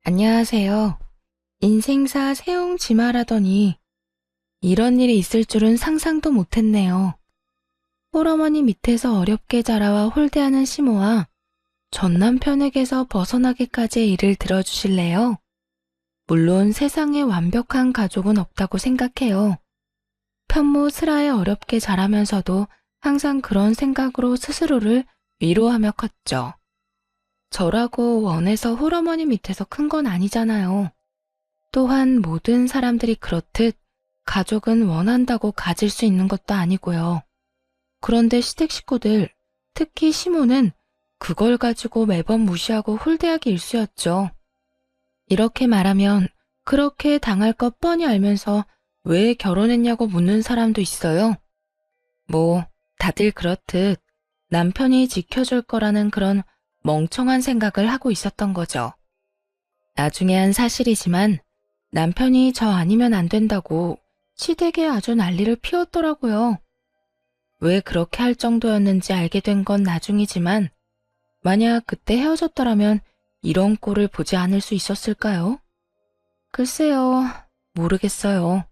안녕하세요. 인생사 세옹지마라더니 이런 일이 있을 줄은 상상도 못했네요. 홀어머니 밑에서 어렵게 자라와 홀대하는 시모와 전 남편에게서 벗어나기까지의 일을 들어주실래요? 물론 세상에 완벽한 가족은 없다고 생각해요. 편모 슬아에 어렵게 자라면서도 항상 그런 생각으로 스스로를 위로하며 컸죠. 저라고 원해서 홀어머니 밑에서 큰 건 아니잖아요. 또한 모든 사람들이 그렇듯 가족은 원한다고 가질 수 있는 것도 아니고요. 그런데 시댁 식구들, 특히 시모는 그걸 가지고 매번 무시하고 홀대하기 일쑤였죠. 이렇게 말하면 그렇게 당할 것 뻔히 알면서 왜 결혼했냐고 묻는 사람도 있어요. 다들 그렇듯 남편이 지켜줄 거라는 그런 멍청한 생각을 하고 있었던 거죠. 나중에 한 사실이지만 남편이 저 아니면 안 된다고 시댁에 아주 난리를 피웠더라고요. 왜 그렇게 할 정도였는지 알게 된 건 나중이지만 만약 그때 헤어졌더라면 이런 꼴을 보지 않을 수 있었을까요? 글쎄요, 모르겠어요.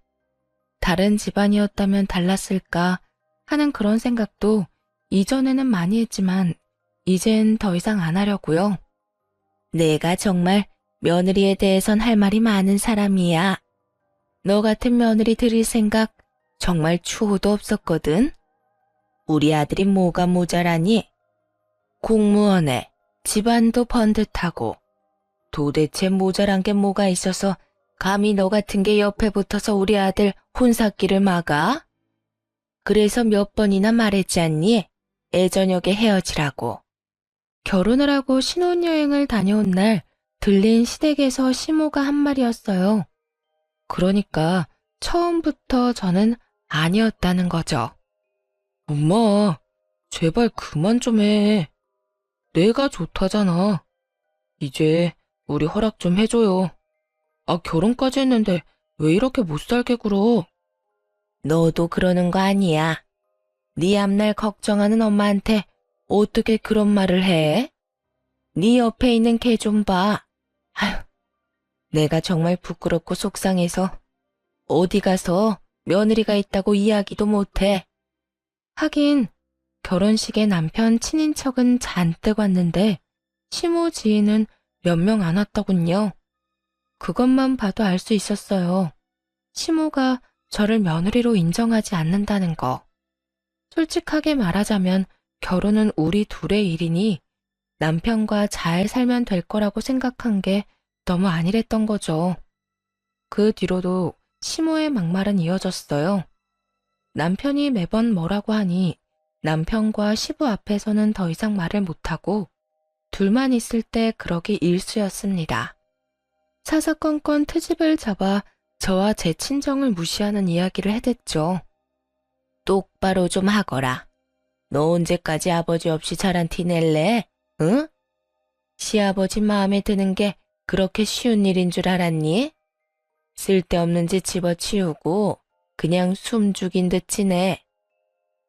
다른 집안이었다면 달랐을까 하는 그런 생각도 이전에는 많이 했지만 이젠 더 이상 안 하려고요. 내가 정말 며느리에 대해선 할 말이 많은 사람이야. 너 같은 며느리 들일 생각 정말 추호도 없었거든. 우리 아들이 뭐가 모자라니? 공무원에 집안도 번듯하고 도대체 모자란 게 뭐가 있어서 감히 너 같은 게 옆에 붙어서 우리 아들 혼사기를 막아? 그래서 몇 번이나 말했지 않니? 애저녁에 헤어지라고. 결혼을 하고 신혼여행을 다녀온 날 들린 시댁에서 시모가 한 말이었어요. 그러니까 처음부터 저는 아니었다는 거죠. 엄마, 제발 그만 좀 해. 내가 좋다잖아. 이제 우리 허락 좀 해줘요. 결혼까지 했는데 왜 이렇게 못 살게 굴어? 너도 그러는 거 아니야. 네 앞날 걱정하는 엄마한테 어떻게 그런 말을 해? 네 옆에 있는 걔 좀 봐. 아휴, 내가 정말 부끄럽고 속상해서 어디 가서 며느리가 있다고 이야기도 못해. 하긴 결혼식에 남편 친인척은 잔뜩 왔는데 시모 지인은 몇 명 안 왔더군요. 그것만 봐도 알 수 있었어요. 시모가 저를 며느리로 인정하지 않는다는 거. 솔직하게 말하자면 결혼은 우리 둘의 일이니 남편과 잘 살면 될 거라고 생각한 게 너무 안일했던 거죠. 그 뒤로도 시모의 막말은 이어졌어요. 남편이 매번 뭐라고 하니 남편과 시부 앞에서는 더 이상 말을 못하고 둘만 있을 때 그러기 일쑤였습니다. 사사건건 트집을 잡아 저와 제 친정을 무시하는 이야기를 해댔죠. 똑바로 좀 하거라. 너 언제까지 아버지 없이 자란 티 낼래? 응? 시아버지 마음에 드는 게 그렇게 쉬운 일인 줄 알았니? 쓸데없는 짓 집어치우고 그냥 숨 죽인 듯 지내.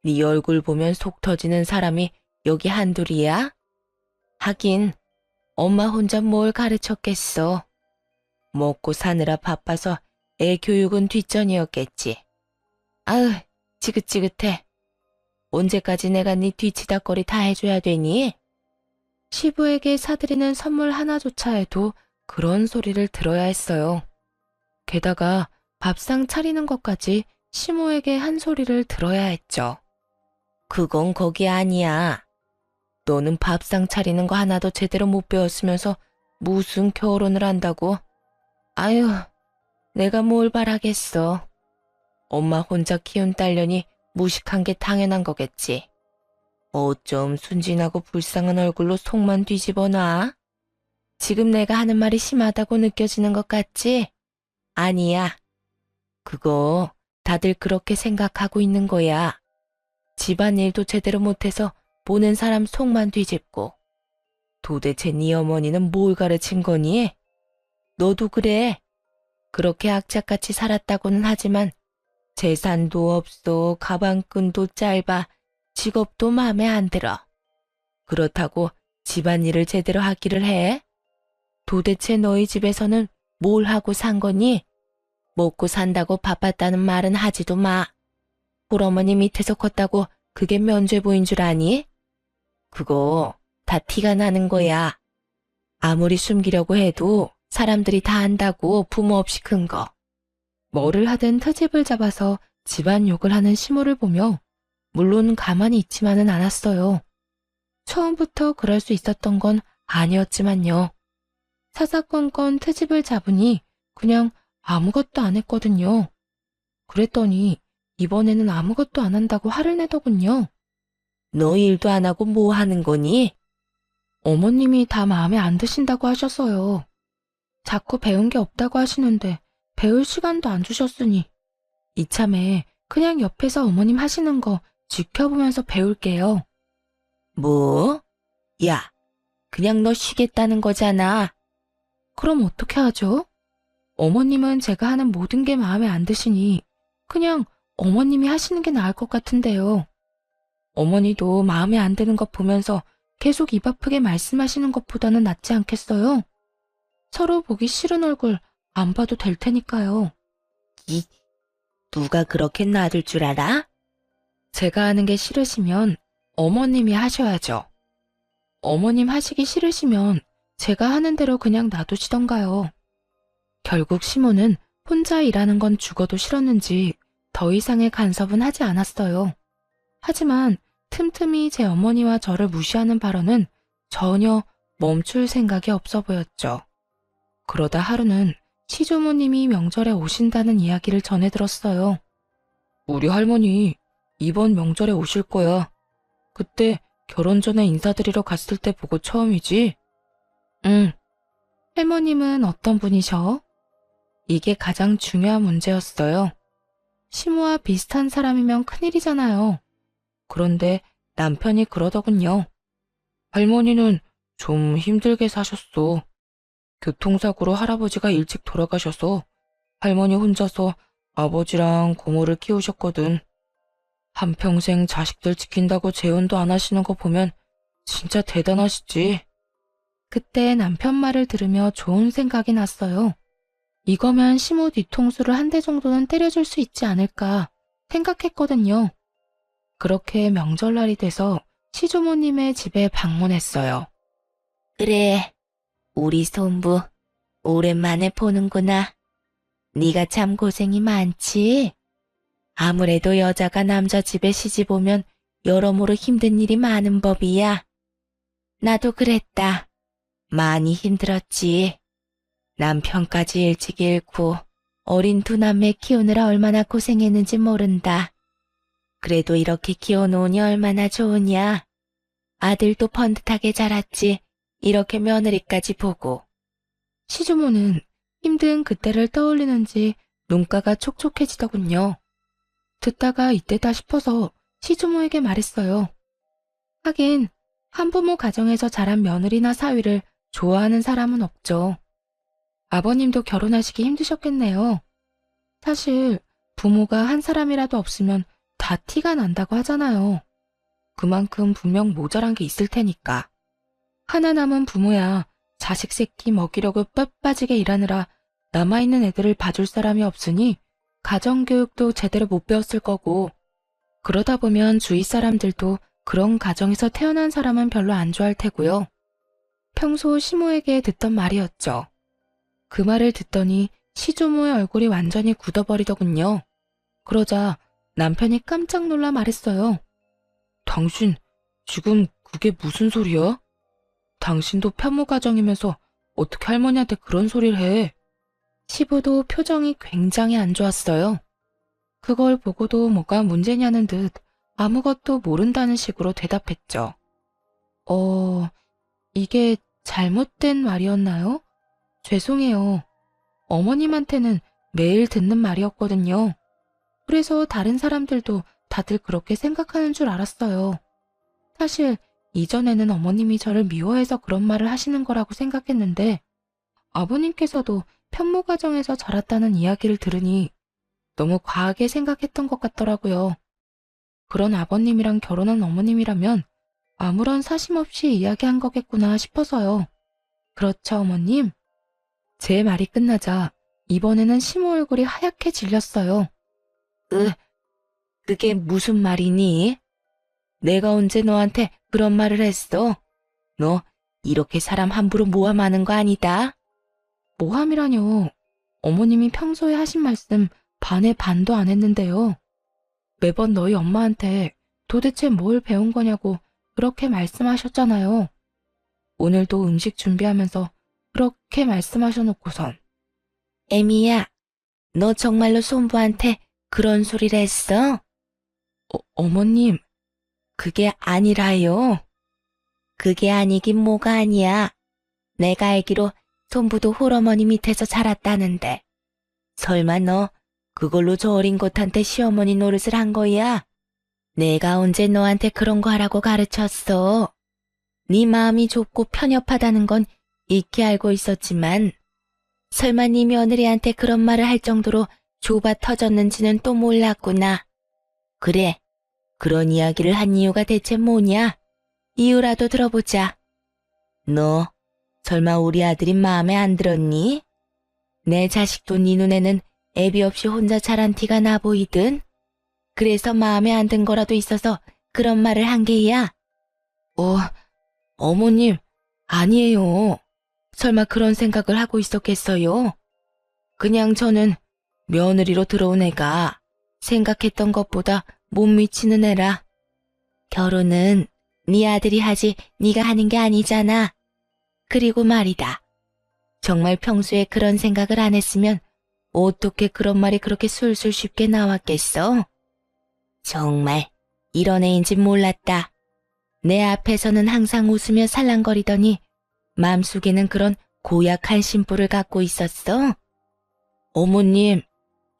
네 얼굴 보면 속 터지는 사람이 여기 한둘이야? 하긴 엄마 혼자 뭘 가르쳤겠어. 먹고 사느라 바빠서 애 교육은 뒷전이었겠지. 아으, 지긋지긋해. 언제까지 내가 네 뒤치다거리 다 해줘야 되니? 시부에게 사드리는 선물 하나조차 해도 그런 소리를 들어야 했어요. 게다가 밥상 차리는 것까지 시모에게 한 소리를 들어야 했죠. 그건 거기 아니야. 너는 밥상 차리는 거 하나도 제대로 못 배웠으면서 무슨 결혼을 한다고? 아유, 내가 뭘 바라겠어. 엄마 혼자 키운 딸려니 무식한 게 당연한 거겠지. 어쩜 순진하고 불쌍한 얼굴로 속만 뒤집어 놔? 지금 내가 하는 말이 심하다고 느껴지는 것 같지? 아니야. 그거 다들 그렇게 생각하고 있는 거야. 집안일도 제대로 못해서 보는 사람 속만 뒤집고. 도대체 네 어머니는 뭘 가르친 거니? 너도 그래. 그렇게 악착같이 살았다고는 하지만 재산도 없어, 가방끈도 짧아, 직업도 마음에 안 들어. 그렇다고 집안일을 제대로 하기를 해? 도대체 너희 집에서는 뭘 하고 산 거니? 먹고 산다고 바빴다는 말은 하지도 마. 홀어머니 밑에서 컸다고 그게 면죄 부인 줄 아니? 그거 다 티가 나는 거야. 아무리 숨기려고 해도 사람들이 다 안다고 부모 없이 큰 거. 뭐를 하든 트집을 잡아서 집안 욕을 하는 시모를 보며 물론 가만히 있지만은 않았어요. 처음부터 그럴 수 있었던 건 아니었지만요. 사사건건 트집을 잡으니 그냥 아무것도 안 했거든요. 그랬더니 이번에는 아무것도 안 한다고 화를 내더군요. 너 일도 안 하고 뭐 하는 거니? 어머님이 다 마음에 안 드신다고 하셨어요. 자꾸 배운 게 없다고 하시는데 배울 시간도 안 주셨으니 이참에 그냥 옆에서 어머님 하시는 거 지켜보면서 배울게요. 뭐? 야, 그냥 너 쉬겠다는 거잖아. 그럼 어떻게 하죠? 어머님은 제가 하는 모든 게 마음에 안 드시니 그냥 어머님이 하시는 게 나을 것 같은데요. 어머니도 마음에 안 드는 것 보면서 계속 입 아프게 말씀하시는 것보다는 낫지 않겠어요? 서로 보기 싫은 얼굴 안 봐도 될 테니까요. 누가 그렇게 놔둘 줄 알아? 제가 하는 게 싫으시면 어머님이 하셔야죠. 어머님 하시기 싫으시면 제가 하는 대로 그냥 놔두시던가요. 결국 시모는 혼자 일하는 건 죽어도 싫었는지 더 이상의 간섭은 하지 않았어요. 하지만 틈틈이 제 어머니와 저를 무시하는 발언은 전혀 멈출 생각이 없어 보였죠. 그러다 하루는 시조모님이 명절에 오신다는 이야기를 전해 들었어요. 우리 할머니 이번 명절에 오실 거야. 그때 결혼 전에 인사드리러 갔을 때 보고 처음이지? 응. 할머님은 어떤 분이셔? 이게 가장 중요한 문제였어요. 시모와 비슷한 사람이면 큰일이잖아요. 그런데 남편이 그러더군요. 할머니는 좀 힘들게 사셨어. 교통사고로 할아버지가 일찍 돌아가셔서 할머니 혼자서 아버지랑 고모를 키우셨거든. 한평생 자식들 지킨다고 재혼도 안 하시는 거 보면 진짜 대단하시지. 그때 남편 말을 들으며 좋은 생각이 났어요. 이거면 시모 뒤통수를 한 대 정도는 때려줄 수 있지 않을까 생각했거든요. 그렇게 명절날이 돼서 시조모님의 집에 방문했어요. 그래, 우리 손부 오랜만에 보는구나. 네가 참 고생이 많지? 아무래도 여자가 남자 집에 시집 오면 여러모로 힘든 일이 많은 법이야. 나도 그랬다. 많이 힘들었지. 남편까지 일찍 잃고 어린 두 남매 키우느라 얼마나 고생했는지 모른다. 그래도 이렇게 키워놓으니 얼마나 좋으냐. 아들도 번듯하게 자랐지. 이렇게 며느리까지 보고. 시주모는 힘든 그때를 떠올리는지 눈가가 촉촉해지더군요. 듣다가 이때다 싶어서 시주모에게 말했어요. 하긴 한부모 가정에서 자란 며느리나 사위를 좋아하는 사람은 없죠. 아버님도 결혼하시기 힘드셨겠네요. 사실 부모가 한 사람이라도 없으면 다 티가 난다고 하잖아요. 그만큼 분명 모자란 게 있을 테니까. 하나 남은 부모야 자식 새끼 먹이려고 뼈 빠지게 일하느라 남아있는 애들을 봐줄 사람이 없으니 가정교육도 제대로 못 배웠을 거고, 그러다 보면 주위 사람들도 그런 가정에서 태어난 사람은 별로 안 좋아할 테고요. 평소 시모에게 듣던 말이었죠. 그 말을 듣더니 시조모의 얼굴이 완전히 굳어버리더군요. 그러자 남편이 깜짝 놀라 말했어요. 당신 지금 그게 무슨 소리야? 당신도 편모 가정이면서 어떻게 할머니한테 그런 소리를 해? 시부도 표정이 굉장히 안 좋았어요. 그걸 보고도 뭐가 문제냐는 듯 아무것도 모른다는 식으로 대답했죠. 이게 잘못된 말이었나요? 죄송해요. 어머님한테는 매일 듣는 말이었거든요. 그래서 다른 사람들도 다들 그렇게 생각하는 줄 알았어요. 사실 이전에는 어머님이 저를 미워해서 그런 말을 하시는 거라고 생각했는데 아버님께서도 편모 가정에서 자랐다는 이야기를 들으니 너무 과하게 생각했던 것 같더라고요. 그런 아버님이랑 결혼한 어머님이라면 아무런 사심 없이 이야기한 거겠구나 싶어서요. 그렇죠, 어머님? 제 말이 끝나자 이번에는 시모 얼굴이 하얗게 질렸어요. 그게 무슨 말이니? 내가 언제 너한테 그런 말을 했어? 너 이렇게 사람 함부로 모함하는 거 아니다? 모함이라뇨. 어머님이 평소에 하신 말씀 반에 반도 안 했는데요. 매번 너희 엄마한테 도대체 뭘 배운 거냐고 그렇게 말씀하셨잖아요. 오늘도 음식 준비하면서 그렇게 말씀하셔놓고선. 에미야, 너 정말로 손부한테 그런 소리를 했어? 어머님, 그게 아니라요. 그게 아니긴 뭐가 아니야. 내가 알기로 손부도 홀어머니 밑에서 자랐다는데. 설마 너 그걸로 저 어린 것한테 시어머니 노릇을 한 거야? 내가 언제 너한테 그런 거 하라고 가르쳤어? 네 마음이 좁고 편협하다는 건 익히 알고 있었지만 설마 네 며느리한테 그런 말을 할 정도로 좁아 터졌는지는 또 몰랐구나. 그래, 그런 이야기를 한 이유가 대체 뭐냐? 이유라도 들어보자. 너 설마 우리 아들이 마음에 안 들었니? 내 자식도 네 눈에는 애비 없이 혼자 자란 티가 나 보이든? 그래서 마음에 안 든 거라도 있어서 그런 말을 한 게야? 어머님, 아니에요. 설마 그런 생각을 하고 있었겠어요? 그냥 저는 며느리로 들어온 애가 생각했던 것보다 못 미치는 애라. 결혼은 네 아들이 하지 네가 하는 게 아니잖아. 그리고 말이다. 정말 평소에 그런 생각을 안 했으면 어떻게 그런 말이 그렇게 술술 쉽게 나왔겠어? 정말 이런 애인지 몰랐다. 내 앞에서는 항상 웃으며 살랑거리더니 마음속에는 그런 고약한 심보를 갖고 있었어? 어머님,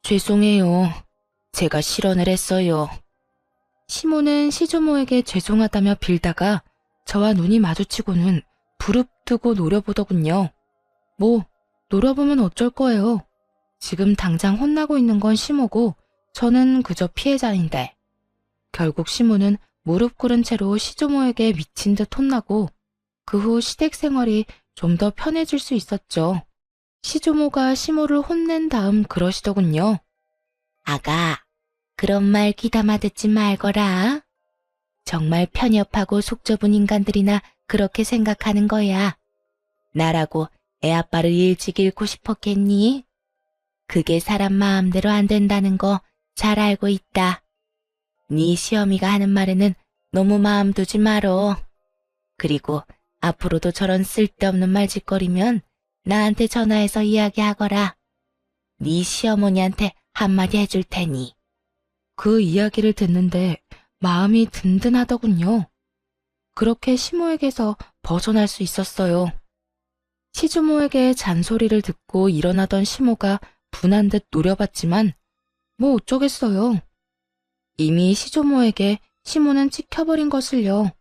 죄송해요. 제가 실언을 했어요. 시모는 시조모에게 죄송하다며 빌다가 저와 눈이 마주치고는 부릅뜨고 노려보더군요. 뭐, 노려보면 어쩔 거예요. 지금 당장 혼나고 있는 건 시모고 저는 그저 피해자인데. 결국 시모는 무릎 꿇은 채로 시조모에게 미친 듯 혼나고 그 후 시댁 생활이 좀 더 편해질 수 있었죠. 시조모가 시모를 혼낸 다음 그러시더군요. 아가, 그런 말 귀담아 듣지 말거라. 정말 편협하고 속 좁은 인간들이나 그렇게 생각하는 거야. 나라고 애 아빠를 일찍 잃고 싶었겠니? 그게 사람 마음대로 안 된다는 거 잘 알고 있다. 네 시어미가 하는 말에는 너무 마음 두지 말어. 그리고 앞으로도 저런 쓸데없는 말 짓거리면 나한테 전화해서 이야기하거라. 네 시어머니한테 한마디 해줄 테니. 그 이야기를 듣는데 마음이 든든하더군요. 그렇게 시모에게서 벗어날 수 있었어요. 시주모에게 잔소리를 듣고 일어나던 시모가 분한 듯 노려봤지만 뭐 어쩌겠어요. 이미 시조모에게 시모는 찍혀버린 것을요.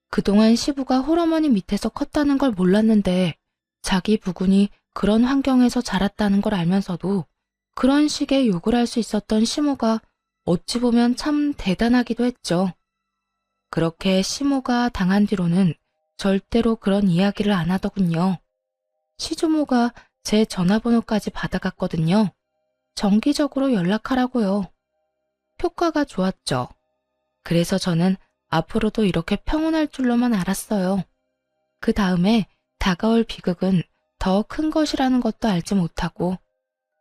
그동안 시부가 홀어머니 밑에서 컸다는 걸 몰랐는데 자기 부군이 그런 환경에서 자랐다는 걸 알면서도 그런 식의 욕을 할 수 있었던 시모가 어찌 보면 참 대단하기도 했죠. 그렇게 시모가 당한 뒤로는 절대로 그런 이야기를 안 하더군요. 시조모가 제 전화번호까지 받아갔거든요. 정기적으로 연락하라고요. 효과가 좋았죠. 그래서 저는 앞으로도 이렇게 평온할 줄로만 알았어요. 그 다음에 다가올 비극은 더 큰 것이라는 것도 알지 못하고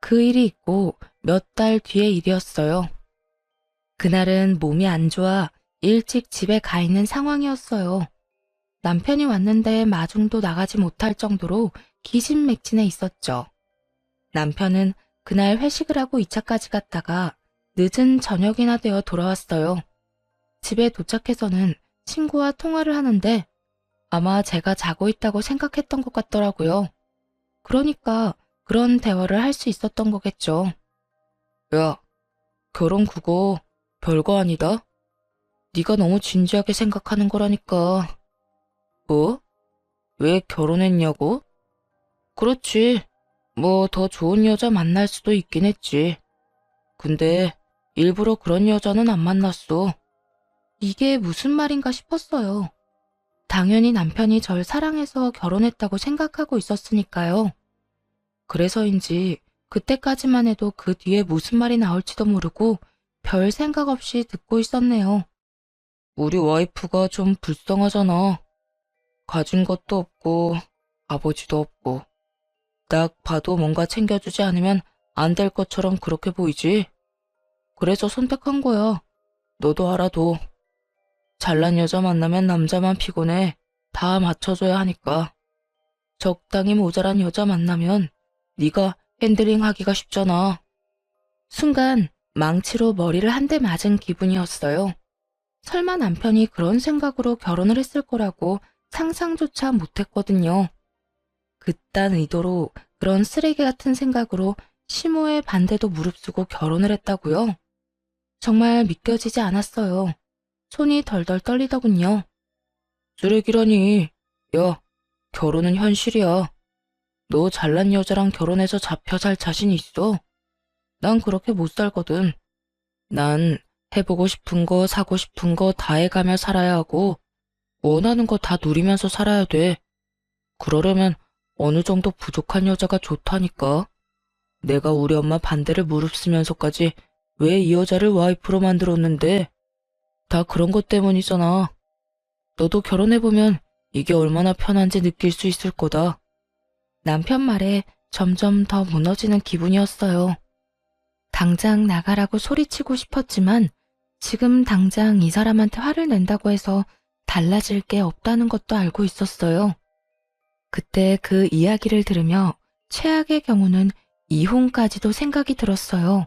그 일이 있고 몇 달 뒤의 일이었어요. 그날은 몸이 안 좋아 일찍 집에 가 있는 상황이었어요. 남편이 왔는데 마중도 나가지 못할 정도로 기진맥진해 있었죠. 남편은 그날 회식을 하고 2차까지 갔다가 늦은 저녁이나 되어 돌아왔어요. 집에 도착해서는 친구와 통화를 하는데 아마 제가 자고 있다고 생각했던 것 같더라고요. 그러니까 그런 대화를 할 수 있었던 거겠죠. 야, 결혼 그거 별거 아니다. 네가 너무 진지하게 생각하는 거라니까. 뭐? 왜 결혼했냐고? 그렇지. 뭐 더 좋은 여자 만날 수도 있긴 했지. 근데 일부러 그런 여자는 안 만났어. 이게 무슨 말인가 싶었어요. 당연히 남편이 절 사랑해서 결혼했다고 생각하고 있었으니까요. 그래서인지 그때까지만 해도 그 뒤에 무슨 말이 나올지도 모르고 별 생각 없이 듣고 있었네요. 우리 와이프가 좀 불쌍하잖아. 가진 것도 없고 아버지도 없고 딱 봐도 뭔가 챙겨주지 않으면 안 될 것처럼 그렇게 보이지. 그래서 선택한 거야. 너도 알아도. 잘난 여자 만나면 남자만 피곤해. 다 맞춰줘야 하니까. 적당히 모자란 여자 만나면 네가 핸들링하기가 쉽잖아. 순간 망치로 머리를 한 대 맞은 기분이었어요. 설마 남편이 그런 생각으로 결혼을 했을 거라고 상상조차 못했거든요. 그딴 의도로 그런 쓰레기 같은 생각으로 시모의 반대도 무릅쓰고 결혼을 했다고요? 정말 믿겨지지 않았어요. 손이 덜덜 떨리더군요. 쓰레기라니. 야, 결혼은 현실이야. 너 잘난 여자랑 결혼해서 잡혀 살 자신 있어? 난 그렇게 못 살거든. 난 해보고 싶은 거, 사고 싶은 거 다 해가며 살아야 하고, 원하는 거 다 누리면서 살아야 돼. 그러려면 어느 정도 부족한 여자가 좋다니까. 내가 우리 엄마 반대를 무릅쓰면서까지 왜 이 여자를 와이프로 만들었는데? 다 그런 것 때문이잖아. 너도 결혼해보면 이게 얼마나 편한지 느낄 수 있을 거다. 남편 말에 점점 더 무너지는 기분이었어요. 당장 나가라고 소리치고 싶었지만 지금 당장 이 사람한테 화를 낸다고 해서 달라질 게 없다는 것도 알고 있었어요. 그때 그 이야기를 들으며 최악의 경우는 이혼까지도 생각이 들었어요.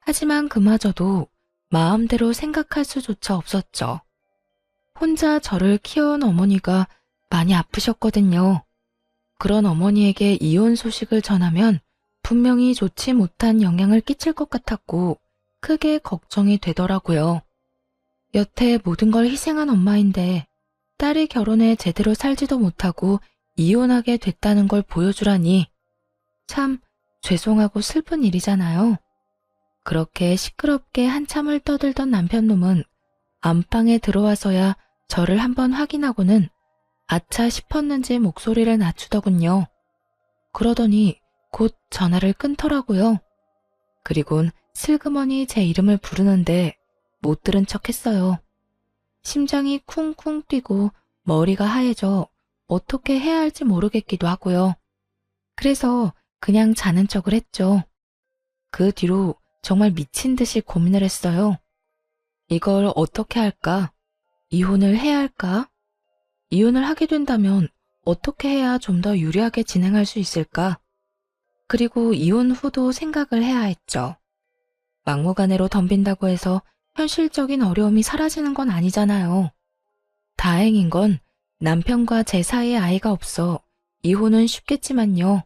하지만 그마저도 마음대로 생각할 수조차 없었죠. 혼자 저를 키워온 어머니가 많이 아프셨거든요. 그런 어머니에게 이혼 소식을 전하면 분명히 좋지 못한 영향을 끼칠 것 같았고 크게 걱정이 되더라고요. 여태 모든 걸 희생한 엄마인데 딸이 결혼해 제대로 살지도 못하고 이혼하게 됐다는 걸 보여주라니 참 죄송하고 슬픈 일이잖아요. 그렇게 시끄럽게 한참을 떠들던 남편놈은 안방에 들어와서야 저를 한번 확인하고는 아차 싶었는지 목소리를 낮추더군요. 그러더니 곧 전화를 끊더라고요. 그리곤 슬그머니 제 이름을 부르는데 못 들은 척 했어요. 심장이 쿵쿵 뛰고 머리가 하얘져 어떻게 해야 할지 모르겠기도 하고요. 그래서 그냥 자는 척을 했죠. 그 뒤로 정말 미친 듯이 고민을 했어요. 이걸 어떻게 할까? 이혼을 해야 할까? 이혼을 하게 된다면 어떻게 해야 좀 더 유리하게 진행할 수 있을까? 그리고 이혼 후도 생각을 해야 했죠. 막무가내로 덤빈다고 해서 현실적인 어려움이 사라지는 건 아니잖아요. 다행인 건 남편과 제 사이에 아이가 없어 이혼은 쉽겠지만요.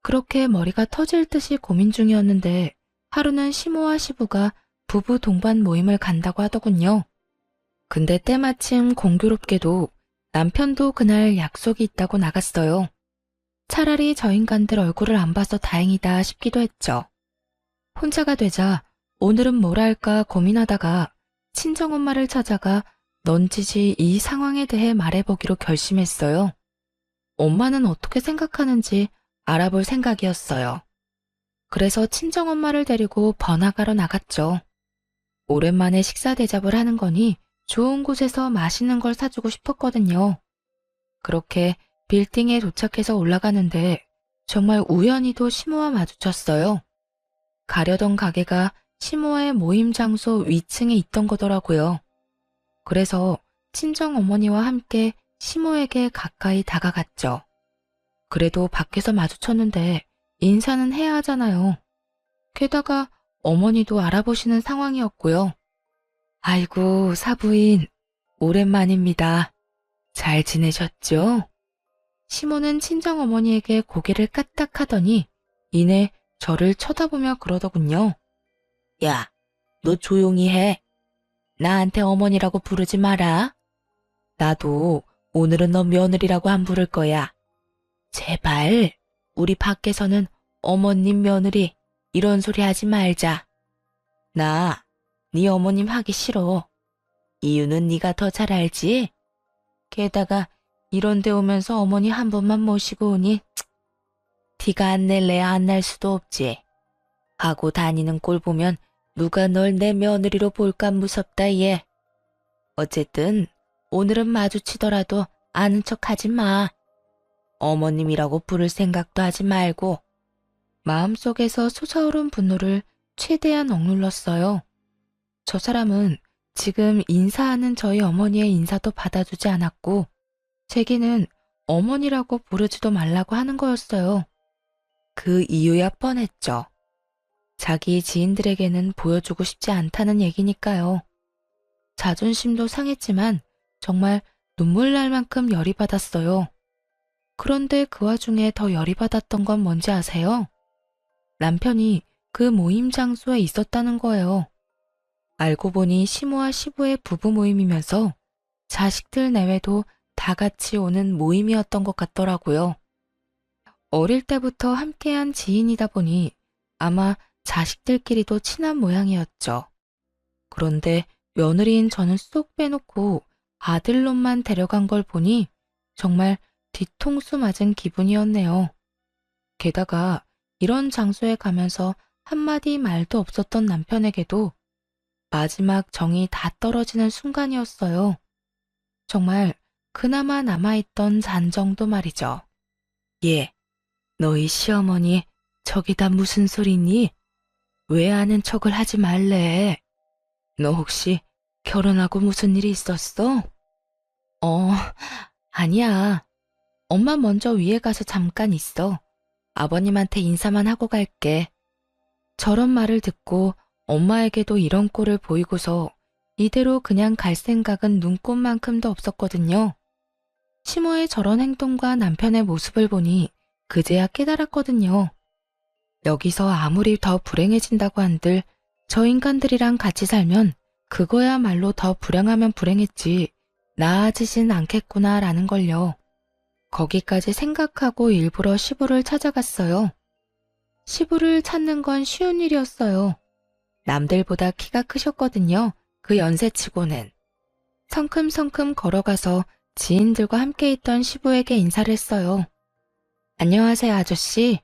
그렇게 머리가 터질 듯이 고민 중이었는데 하루는 시모와 시부가 부부 동반 모임을 간다고 하더군요. 근데 때마침 공교롭게도 남편도 그날 약속이 있다고 나갔어요. 차라리 저 인간들 얼굴을 안 봐서 다행이다 싶기도 했죠. 혼자가 되자 오늘은 뭘 할까 고민하다가 친정엄마를 찾아가 넌지시 이 상황에 대해 말해보기로 결심했어요. 엄마는 어떻게 생각하는지 알아볼 생각이었어요. 그래서 친정엄마를 데리고 번화가로 나갔죠. 오랜만에 식사 대접을 하는 거니 좋은 곳에서 맛있는 걸 사주고 싶었거든요. 그렇게 빌딩에 도착해서 올라가는데 정말 우연히도 시모와 마주쳤어요. 가려던 가게가 시모의 모임 장소 위층에 있던 거더라고요. 그래서 친정어머니와 함께 시모에게 가까이 다가갔죠. 그래도 밖에서 마주쳤는데 인사는 해야 하잖아요. 게다가 어머니도 알아보시는 상황이었고요. 아이고, 사부인, 오랜만입니다. 잘 지내셨죠? 시모는 친정어머니에게 고개를 까딱하더니 이내 저를 쳐다보며 그러더군요. 야, 너 조용히 해. 나한테 어머니라고 부르지 마라. 나도 오늘은 너 며느리라고 안 부를 거야. 제발 우리 밖에서는 어머님 며느리 이런 소리 하지 말자. 나 네 어머님 하기 싫어. 이유는 네가 더 잘 알지? 게다가 이런 데 오면서 어머니 한 번만 모시고 오니 티가 안 낼래야 안 날 수도 없지. 하고 다니는 꼴 보면 누가 널 내 며느리로 볼까 무섭다 얘. 어쨌든 오늘은 마주치더라도 아는 척 하지 마. 어머님이라고 부를 생각도 하지 말고. 마음속에서 솟아오른 분노를 최대한 억눌렀어요. 저 사람은 지금 인사하는 저희 어머니의 인사도 받아주지 않았고 제게는 어머니라고 부르지도 말라고 하는 거였어요. 그 이유야 뻔했죠. 자기 지인들에게는 보여주고 싶지 않다는 얘기니까요. 자존심도 상했지만 정말 눈물 날 만큼 열이 받았어요. 그런데 그 와중에 더 열이 받았던 건 뭔지 아세요? 남편이 그 모임 장소에 있었다는 거예요. 알고 보니 시모와 시부의 부부 모임이면서 자식들 내외도 다 같이 오는 모임이었던 것 같더라고요. 어릴 때부터 함께한 지인이다 보니 아마 자식들끼리도 친한 모양이었죠. 그런데 며느리인 저는 쏙 빼놓고 아들놈만 데려간 걸 보니 정말 뒤통수 맞은 기분이었네요. 게다가 이런 장소에 가면서 한마디 말도 없었던 남편에게도 마지막 정이 다 떨어지는 순간이었어요. 정말 그나마 남아있던 잔정도 말이죠. 예, 너희 시어머니 저기다 무슨 소리니? 왜 아는 척을 하지 말래? 너 혹시 결혼하고 무슨 일이 있었어? 아니야. 엄마 먼저 위에 가서 잠깐 있어. 아버님한테 인사만 하고 갈게. 저런 말을 듣고 엄마에게도 이런 꼴을 보이고서 이대로 그냥 갈 생각은 눈꼽만큼도 없었거든요. 시모의 저런 행동과 남편의 모습을 보니 그제야 깨달았거든요. 여기서 아무리 더 불행해진다고 한들 저 인간들이랑 같이 살면 그거야말로 더 불행하면 불행했지 나아지진 않겠구나라는 걸요. 거기까지 생각하고 일부러 시부를 찾아갔어요. 시부를 찾는 건 쉬운 일이었어요. 남들보다 키가 크셨거든요. 그 연세치고는. 성큼성큼 걸어가서 지인들과 함께 있던 시부에게 인사를 했어요. 안녕하세요, 아저씨.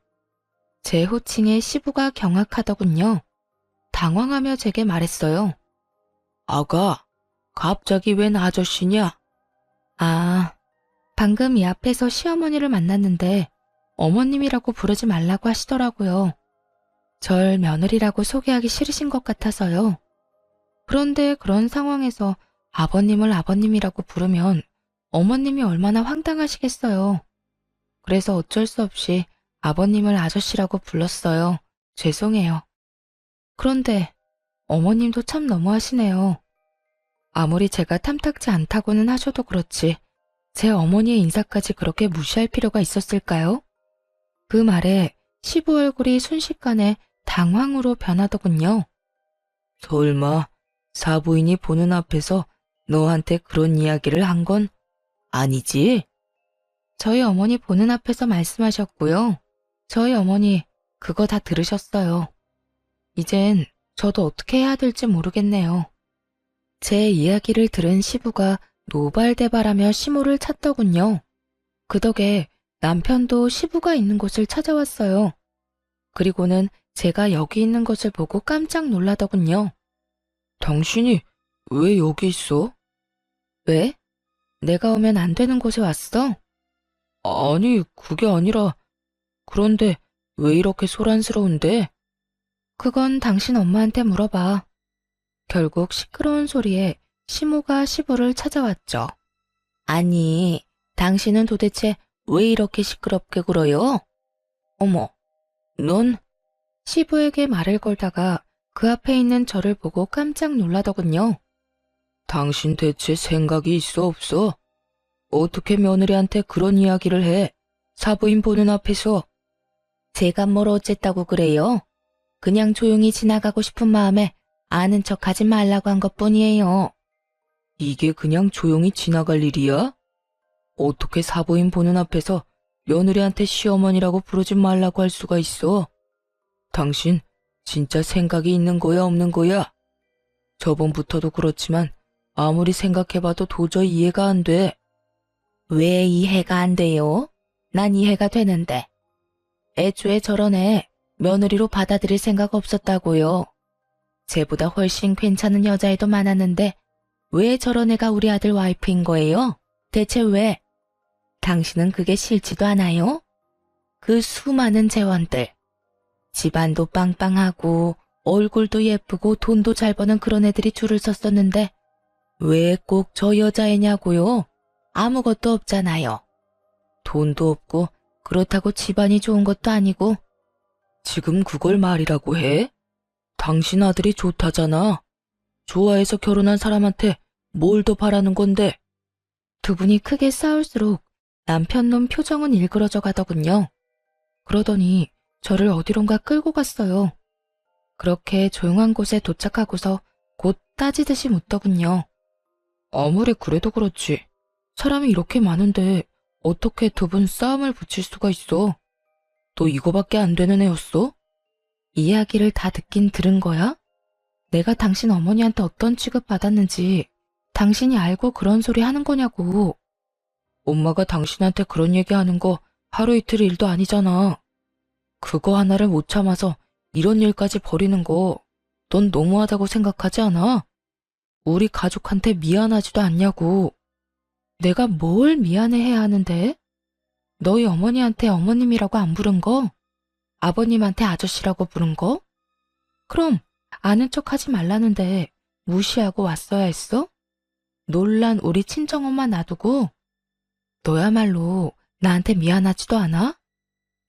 제 호칭에 시부가 경악하더군요. 당황하며 제게 말했어요. 아가, 갑자기 웬 아저씨냐? 아, 방금 이 앞에서 시어머니를 만났는데 어머님이라고 부르지 말라고 하시더라고요. 절 며느리라고 소개하기 싫으신 것 같아서요. 그런데 그런 상황에서 아버님을 아버님이라고 부르면 어머님이 얼마나 황당하시겠어요. 그래서 어쩔 수 없이 아버님을 아저씨라고 불렀어요. 죄송해요. 그런데 어머님도 참 너무하시네요. 아무리 제가 탐탁지 않다고는 하셔도 그렇지 제 어머니의 인사까지 그렇게 무시할 필요가 있었을까요? 그 말에 시부 얼굴이 순식간에 당황으로 변하더군요. 설마 사부인이 보는 앞에서 너한테 그런 이야기를 한 건 아니지? 저희 어머니 보는 앞에서 말씀하셨고요. 저희 어머니 그거 다 들으셨어요. 이젠 저도 어떻게 해야 될지 모르겠네요. 제 이야기를 들은 시부가 노발대발하며 시모를 찾더군요. 그 덕에 남편도 시부가 있는 곳을 찾아왔어요. 그리고는 제가 여기 있는 것을 보고 깜짝 놀라더군요. 당신이 왜 여기 있어? 왜? 내가 오면 안 되는 곳에 왔어? 아니, 그게 아니라 그런데 왜 이렇게 소란스러운데? 그건 당신 엄마한테 물어봐. 결국 시끄러운 소리에 시모가 시부를 찾아왔죠. 아니, 당신은 도대체 왜 이렇게 시끄럽게 굴어요? 어머, 넌? 시부에게 말을 걸다가 그 앞에 있는 저를 보고 깜짝 놀라더군요. 당신 대체 생각이 있어 없어? 어떻게 며느리한테 그런 이야기를 해? 사부인 보는 앞에서. 제가 뭘 어쨌다고 그래요? 그냥 조용히 지나가고 싶은 마음에 아는 척하지 말라고 한 것뿐이에요. 이게 그냥 조용히 지나갈 일이야? 어떻게 사부인 보는 앞에서 며느리한테 시어머니라고 부르지 말라고 할 수가 있어? 당신 진짜 생각이 있는 거야 없는 거야? 저번부터도 그렇지만 아무리 생각해봐도 도저히 이해가 안 돼. 왜 이해가 안 돼요? 난 이해가 되는데. 애초에 저런 애 며느리로 받아들일 생각 없었다고요. 쟤보다 훨씬 괜찮은 여자애도 많았는데 왜 저런 애가 우리 아들 와이프인 거예요? 대체 왜? 당신은 그게 싫지도 않아요? 그 수많은 재원들. 집안도 빵빵하고 얼굴도 예쁘고 돈도 잘 버는 그런 애들이 줄을 섰었는데 왜 꼭 저 여자애냐고요? 아무것도 없잖아요. 돈도 없고 그렇다고 집안이 좋은 것도 아니고. 지금 그걸 말이라고 해? 당신 아들이 좋다잖아. 좋아해서 결혼한 사람한테 뭘 더 바라는 건데? 두 분이 크게 싸울수록 남편놈 표정은 일그러져 가더군요. 그러더니 저를 어디론가 끌고 갔어요. 그렇게 조용한 곳에 도착하고서 곧 따지듯이 묻더군요. 아무리 그래도 그렇지. 사람이 이렇게 많은데 어떻게 두 분 싸움을 붙일 수가 있어? 너 이거밖에 안 되는 애였어? 이야기를 다 듣긴 들은 거야? 내가 당신 어머니한테 어떤 취급 받았는지 당신이 알고 그런 소리 하는 거냐고. 엄마가 당신한테 그런 얘기하는 거 하루 이틀 일도 아니잖아. 그거 하나를 못 참아서 이런 일까지 벌이는 거 넌 너무하다고 생각하지 않아? 우리 가족한테 미안하지도 않냐고. 내가 뭘 미안해해야 하는데? 너희 어머니한테 어머님이라고 안 부른 거? 아버님한테 아저씨라고 부른 거? 그럼 아는 척 하지 말라는데 무시하고 왔어야 했어? 놀란 우리 친정엄마 놔두고? 너야말로 나한테 미안하지도 않아?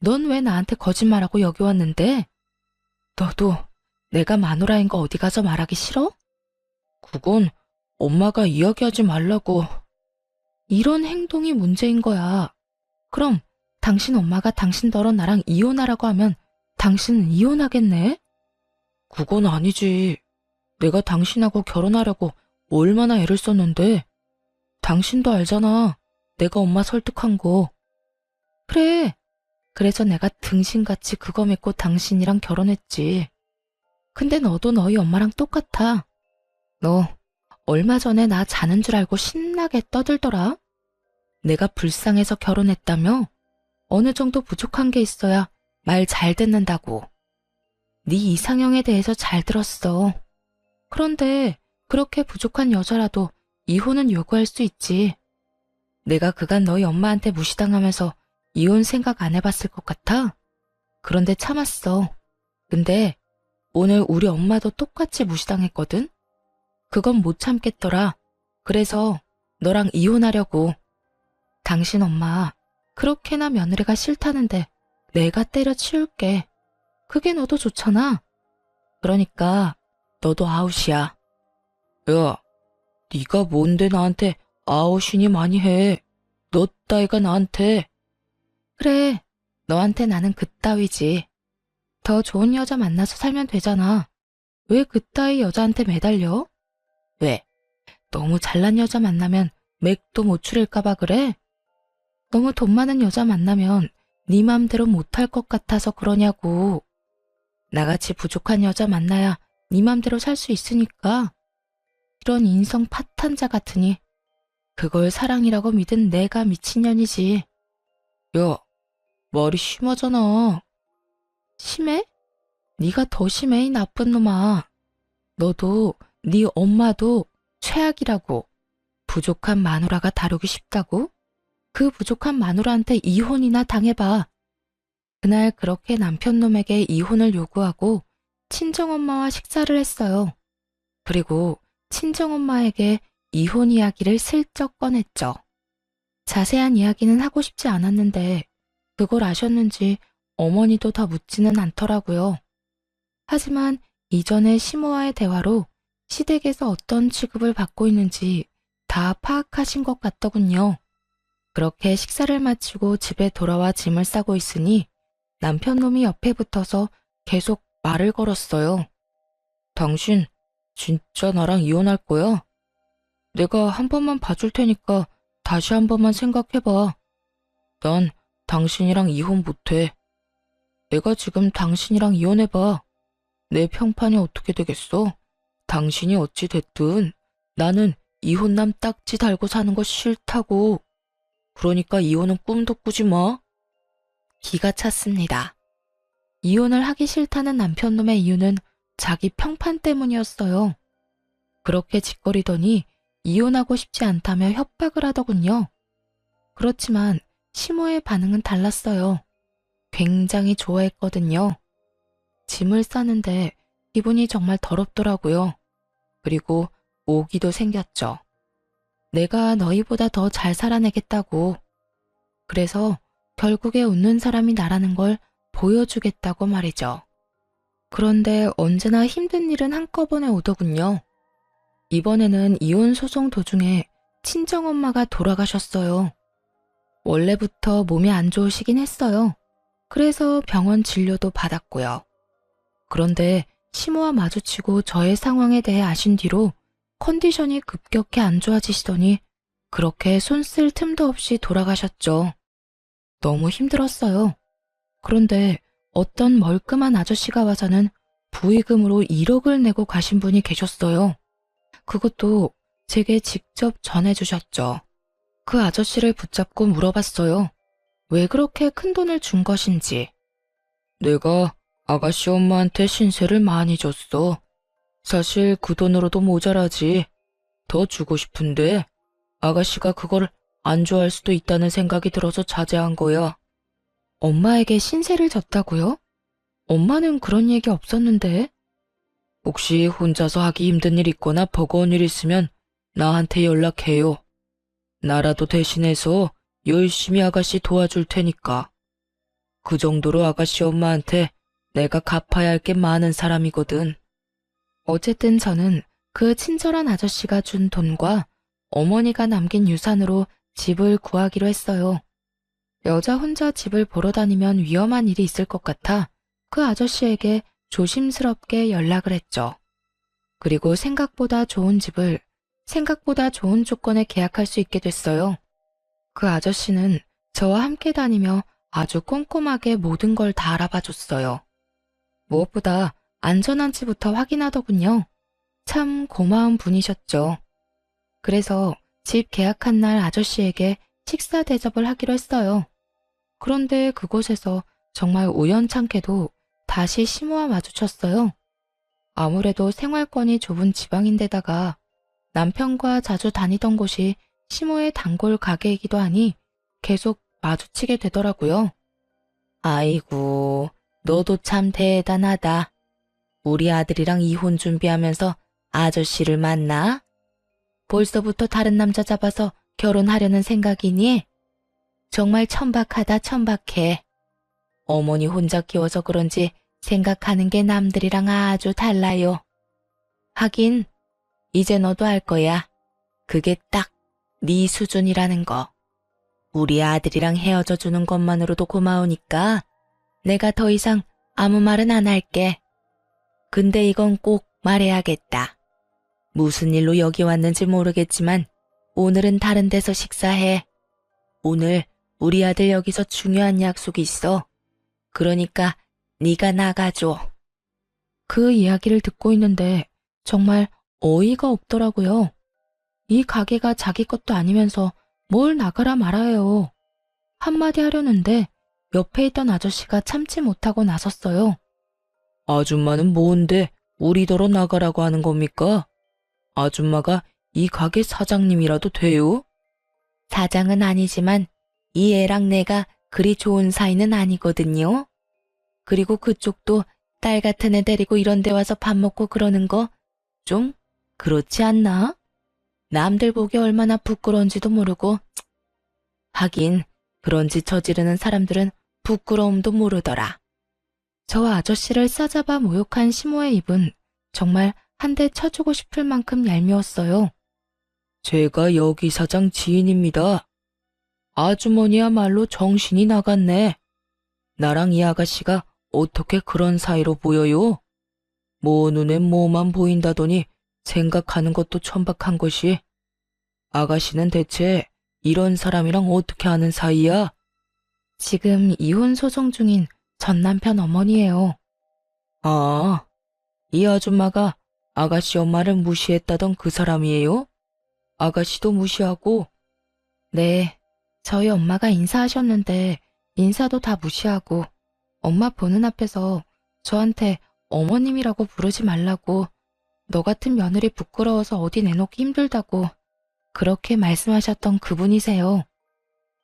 넌 왜 나한테 거짓말하고 여기 왔는데? 너도 내가 마누라인 거 어디 가서 말하기 싫어? 그건 엄마가 이야기하지 말라고. 이런 행동이 문제인 거야. 그럼 당신 엄마가 당신더러 나랑 이혼하라고 하면 당신은 이혼하겠네? 그건 아니지. 내가 당신하고 결혼하려고 얼마나 애를 썼는데. 당신도 알잖아. 내가 엄마 설득한 거. 그래. 그래서 내가 등신같이 그거 믿고 당신이랑 결혼했지. 근데 너도 너희 엄마랑 똑같아. 너 얼마 전에 나 자는 줄 알고 신나게 떠들더라. 내가 불쌍해서 결혼했다며? 어느 정도 부족한 게 있어야 말 잘 듣는다고. 네 이상형에 대해서 잘 들었어. 그런데 그렇게 부족한 여자라도 이혼은 요구할 수 있지. 내가 그간 너희 엄마한테 무시당하면서 이혼 생각 안 해봤을 것 같아? 그런데 참았어. 근데 오늘 우리 엄마도 똑같이 무시당했거든? 그건 못 참겠더라. 그래서 너랑 이혼하려고. 당신 엄마 그렇게나 며느리가 싫다는데 내가 때려치울게. 그게 너도 좋잖아. 그러니까 너도 아웃이야. 야, 네가 뭔데 나한테 아웃이니 많이 해. 너 따위가 나한테. 그래, 너한테 나는 그따위지. 더 좋은 여자 만나서 살면 되잖아. 왜 그따위 여자한테 매달려? 왜? 너무 잘난 여자 만나면 맥도 못 추릴까봐 그래? 너무 돈 많은 여자 만나면 네 맘대로 못할 것 같아서 그러냐고. 나같이 부족한 여자 만나야 네 맘대로 살 수 있으니까. 이런 인성 파탄자 같으니 그걸 사랑이라고 믿은 내가 미친년이지. 야, 말이 심하잖아. 심해? 네가 더 심해, 이 나쁜 놈아. 너도 네 엄마도 최악이라고. 부족한 마누라가 다루기 쉽다고? 그 부족한 마누라한테 이혼이나 당해봐. 그날 그렇게 남편놈에게 이혼을 요구하고 친정엄마와 식사를 했어요. 그리고 친정엄마에게 이혼 이야기를 슬쩍 꺼냈죠. 자세한 이야기는 하고 싶지 않았는데 그걸 아셨는지 어머니도 더 묻지는 않더라고요. 하지만 이전의 시모와의 대화로 시댁에서 어떤 취급을 받고 있는지 다 파악하신 것 같더군요. 그렇게 식사를 마치고 집에 돌아와 짐을 싸고 있으니 남편놈이 옆에 붙어서 계속 말을 걸었어요. 당신 진짜 나랑 이혼할 거야? 내가 한 번만 봐줄 테니까 다시 한 번만 생각해봐. 난 당신이랑 이혼 못해. 내가 지금 당신이랑 이혼해봐. 내 평판이 어떻게 되겠어? 당신이 어찌 됐든 나는 이혼남 딱지 달고 사는 거 싫다고. 그러니까 이혼은 꿈도 꾸지 마. 기가 찼습니다. 이혼을 하기 싫다는 남편놈의 이유는 자기 평판 때문이었어요. 그렇게 짓거리더니 이혼하고 싶지 않다며 협박을 하더군요. 그렇지만 시모의 반응은 달랐어요. 굉장히 좋아했거든요. 짐을 싸는데 기분이 정말 더럽더라고요. 그리고 오기도 생겼죠. 내가 너희보다 더 잘 살아내겠다고. 그래서 결국에 웃는 사람이 나라는 걸 보여주겠다고 말이죠. 그런데 언제나 힘든 일은 한꺼번에 오더군요. 이번에는 이혼 소송 도중에 친정엄마가 돌아가셨어요. 원래부터 몸이 안 좋으시긴 했어요. 그래서 병원 진료도 받았고요. 그런데 시모와 마주치고 저의 상황에 대해 아신 뒤로 컨디션이 급격히 안 좋아지시더니 그렇게 손 쓸 틈도 없이 돌아가셨죠. 너무 힘들었어요. 그런데 어떤 멀끔한 아저씨가 와서는 부의금으로 1억을 내고 가신 분이 계셨어요. 그것도 제게 직접 전해주셨죠. 그 아저씨를 붙잡고 물어봤어요. 왜 그렇게 큰 돈을 준 것인지. 내가 아가씨 엄마한테 신세를 많이 줬어. 사실 그 돈으로도 모자라지. 더 주고 싶은데 아가씨가 그걸 안 좋아할 수도 있다는 생각이 들어서 자제한 거야. 엄마에게 신세를 졌다고요? 엄마는 그런 얘기 없었는데. 혹시 혼자서 하기 힘든 일 있거나 버거운 일 있으면 나한테 연락해요. 나라도 대신해서 열심히 아가씨 도와줄 테니까. 그 정도로 아가씨 엄마한테 내가 갚아야 할 게 많은 사람이거든. 어쨌든 저는 그 친절한 아저씨가 준 돈과 어머니가 남긴 유산으로 집을 구하기로 했어요. 여자 혼자 집을 보러 다니면 위험한 일이 있을 것 같아 그 아저씨에게 조심스럽게 연락을 했죠. 그리고 생각보다 좋은 집을 생각보다 좋은 조건에 계약할 수 있게 됐어요. 그 아저씨는 저와 함께 다니며 아주 꼼꼼하게 모든 걸 다 알아봐 줬어요. 무엇보다 안전한지부터 확인하더군요. 참 고마운 분이셨죠. 그래서 집 계약한 날 아저씨에게 식사 대접을 하기로 했어요. 그런데 그곳에서 정말 우연찮게도 다시 시모와 마주쳤어요. 아무래도 생활권이 좁은 지방인데다가 남편과 자주 다니던 곳이 시모의 단골 가게이기도 하니 계속 마주치게 되더라고요. 아이고, 너도 참 대단하다. 우리 아들이랑 이혼 준비하면서 아저씨를 만나? 벌써부터 다른 남자 잡아서 결혼하려는 생각이니? 정말 천박하다 천박해. 어머니 혼자 키워서 그런지 생각하는 게 남들이랑 아주 달라요. 하긴 이제 너도 알 거야. 그게 딱 네 수준이라는 거. 우리 아들이랑 헤어져 주는 것만으로도 고마우니까 내가 더 이상 아무 말은 안 할게. 근데 이건 꼭 말해야겠다. 무슨 일로 여기 왔는지 모르겠지만 오늘은 다른 데서 식사해. 오늘 우리 아들 여기서 중요한 약속이 있어. 그러니까 네가 나가줘. 그 이야기를 듣고 있는데 정말 어이가 없더라고요. 이 가게가 자기 것도 아니면서 뭘 나가라 말아요. 한마디 하려는데 옆에 있던 아저씨가 참지 못하고 나섰어요. 아줌마는 뭔데 우리더러 나가라고 하는 겁니까? 아줌마가 이 가게 사장님이라도 돼요? 사장은 아니지만 이 애랑 내가 그리 좋은 사이는 아니거든요. 그리고 그쪽도 딸 같은 애 데리고 이런 데 와서 밥 먹고 그러는 거 좀 그렇지 않나? 남들 보기 얼마나 부끄러운지도 모르고. 하긴 그런 짓 저지르는 사람들은 부끄러움도 모르더라. 저 아저씨를 싸잡아 모욕한 시모의 입은 정말 한 대 쳐주고 싶을 만큼 얄미웠어요. 제가 여기 사장 지인입니다. 아주머니야말로 정신이 나갔네. 나랑 이 아가씨가 어떻게 그런 사이로 보여요? 뭐 눈에 뭐만 보인다더니 생각하는 것도 천박한 것이. 아가씨는 대체 이런 사람이랑 어떻게 아는 사이야? 지금 이혼 소송 중인 전 남편 어머니예요. 아, 이 아줌마가 아가씨 엄마를 무시했다던 그 사람이에요? 아가씨도 무시하고? 네, 저희 엄마가 인사하셨는데 인사도 다 무시하고 엄마 보는 앞에서 저한테 어머님이라고 부르지 말라고, 너 같은 며느리 부끄러워서 어디 내놓기 힘들다고 그렇게 말씀하셨던 그분이세요.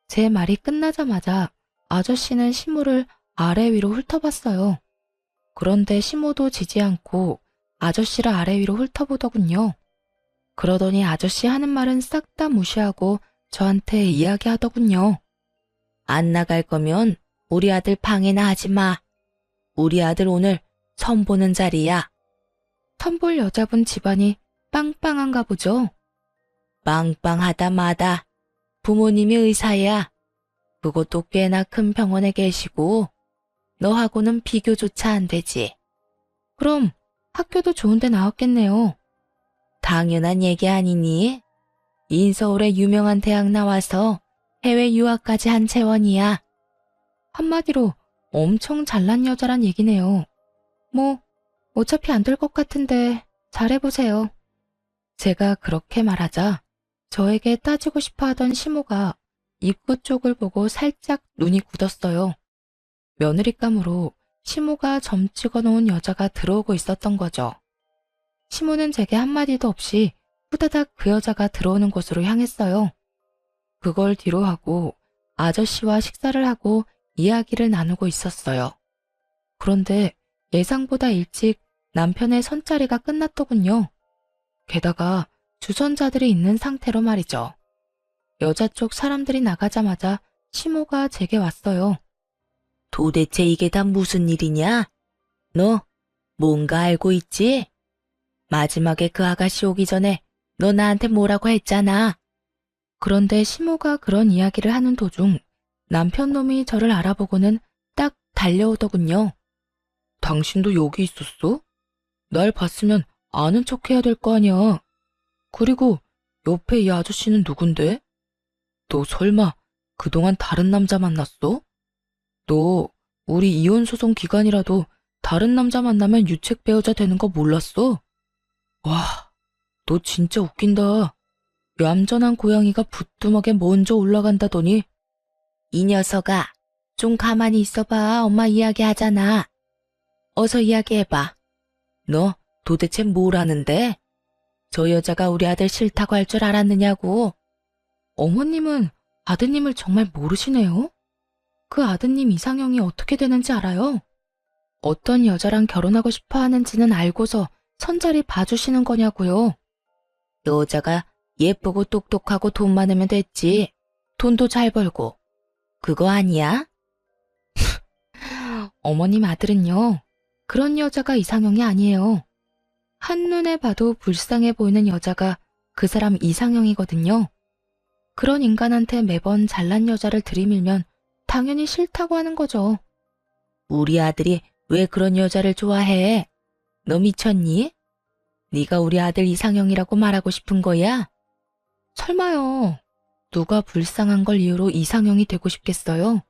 제 말이 끝나자마자 아저씨는 시모를 아래 위로 훑어봤어요. 그런데 시모도 지지 않고 아저씨를 아래 위로 훑어보더군요. 그러더니 아저씨 하는 말은 싹 다 무시하고 저한테 이야기하더군요. 안 나갈 거면 우리 아들 방해나 하지 마. 우리 아들 오늘 선 보는 자리야. 선볼 여자분 집안이 빵빵한가 보죠. 빵빵하다 마다. 부모님이 의사야. 그것도 꽤나 큰 병원에 계시고 너하고는 비교조차 안 되지. 그럼 학교도 좋은 데 나왔겠네요. 당연한 얘기 아니니? 인서울의 유명한 대학 나와서 해외 유학까지 한 채원이야. 한마디로 엄청 잘난 여자란 얘기네요. 뭐 어차피 안 될 것 같은데 잘해보세요. 제가 그렇게 말하자 저에게 따지고 싶어 하던 시모가 입구 쪽을 보고 살짝 눈이 굳었어요. 며느리감으로 시모가 점 찍어놓은 여자가 들어오고 있었던 거죠. 시모는 제게 한마디도 없이 후다닥 그 여자가 들어오는 곳으로 향했어요. 그걸 뒤로 하고 아저씨와 식사를 하고 이야기를 나누고 있었어요. 그런데 예상보다 일찍 남편의 선자리가 끝났더군요. 게다가 주선자들이 있는 상태로 말이죠. 여자 쪽 사람들이 나가자마자 시모가 제게 왔어요. 도대체 이게 다 무슨 일이냐? 너 뭔가 알고 있지? 마지막에 그 아가씨 오기 전에 너 나한테 뭐라고 했잖아. 그런데 시모가 그런 이야기를 하는 도중 남편 놈이 저를 알아보고는 딱 달려오더군요. 당신도 여기 있었어? 날 봤으면 아는 척 해야 될 거 아니야. 그리고 옆에 이 아저씨는 누군데? 너 설마 그동안 다른 남자 만났어? 너 우리 이혼 소송 기간이라도 다른 남자 만나면 유책 배우자 되는 거 몰랐어? 와, 너 진짜 웃긴다. 얌전한 고양이가 부뚜막에 먼저 올라간다더니. 이 녀석아, 좀 가만히 있어봐. 엄마 이야기하잖아. 어서 이야기해봐. 너 도대체 뭘 아는데? 저 여자가 우리 아들 싫다고 할 줄 알았느냐고. 어머님은 아드님을 정말 모르시네요. 그 아드님 이상형이 어떻게 되는지 알아요? 어떤 여자랑 결혼하고 싶어 하는지는 알고서 선자리 봐주시는 거냐고요. 여자가 예쁘고 똑똑하고 돈 많으면 됐지. 돈도 잘 벌고. 그거 아니야? 어머님 아들은요. 그런 여자가 이상형이 아니에요. 한눈에 봐도 불쌍해 보이는 여자가 그 사람 이상형이거든요. 그런 인간한테 매번 잘난 여자를 들이밀면 당연히 싫다고 하는 거죠. 우리 아들이 왜 그런 여자를 좋아해? 너 미쳤니? 네가 우리 아들 이상형이라고 말하고 싶은 거야? 설마요. 누가 불쌍한 걸 이유로 이상형이 되고 싶겠어요?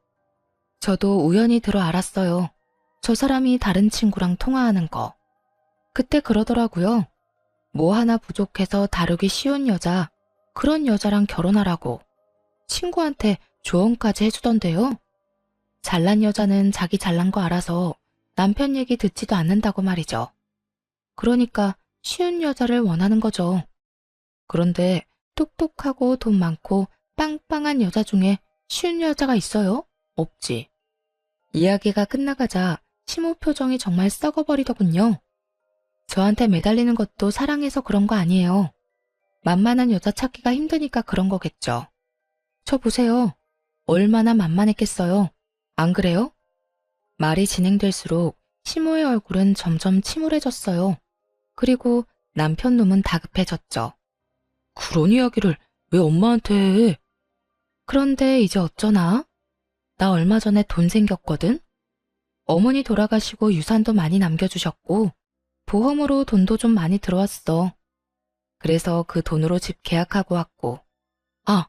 저도 우연히 들어 알았어요. 저 사람이 다른 친구랑 통화하는 거. 그때 그러더라고요. 뭐 하나 부족해서 다루기 쉬운 여자, 그런 여자랑 결혼하라고. 친구한테 조언까지 해주던데요. 잘난 여자는 자기 잘난 거 알아서 남편 얘기 듣지도 않는다고 말이죠. 그러니까 쉬운 여자를 원하는 거죠. 그런데 똑똑하고 돈 많고 빵빵한 여자 중에 쉬운 여자가 있어요? 없지. 이야기가 끝나가자 시모 표정이 정말 썩어버리더군요. 저한테 매달리는 것도 사랑해서 그런 거 아니에요. 만만한 여자 찾기가 힘드니까 그런 거겠죠. 저 보세요. 얼마나 만만했겠어요. 안 그래요? 말이 진행될수록 시모의 얼굴은 점점 침울해졌어요. 그리고 남편 놈은 다급해졌죠. 그런 이야기를 왜 엄마한테 해? 그런데 이제 어쩌나? 나 얼마 전에 돈 생겼거든? 어머니 돌아가시고 유산도 많이 남겨주셨고 보험으로 돈도 좀 많이 들어왔어. 그래서 그 돈으로 집 계약하고 왔고. 아,